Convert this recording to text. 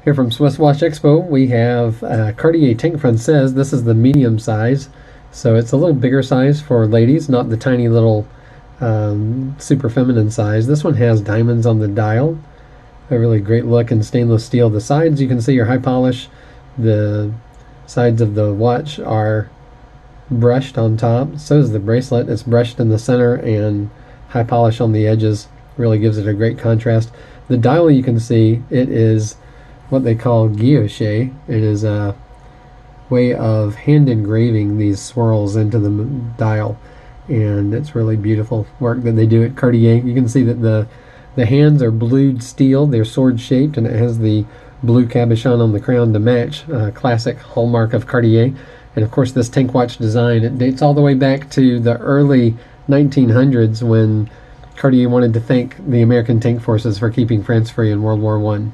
Here from SwissWatchExpo, we have Cartier Tank Francaise. This is the medium size, so it's a little bigger size for ladies, not the tiny little super feminine size. This one has diamonds on the dial, a really great look in stainless steel. The sides, you can see, are high polish. The sides of the watch are brushed on top. So is the bracelet. It's brushed in the center and high polish on the edges. Really gives it a great contrast. The dial, you can see, it is what they call guilloche. It is a way of hand engraving these swirls into the dial, and it's really beautiful work that they do at Cartier. You can see that the hands are blued steel. They're sword shaped, and it has the blue cabochon on the crown to match, classic hallmark of Cartier. And of course, this tank watch design, it dates all the way back to the early 1900s when Cartier wanted to thank the American tank forces for keeping France free in World War I.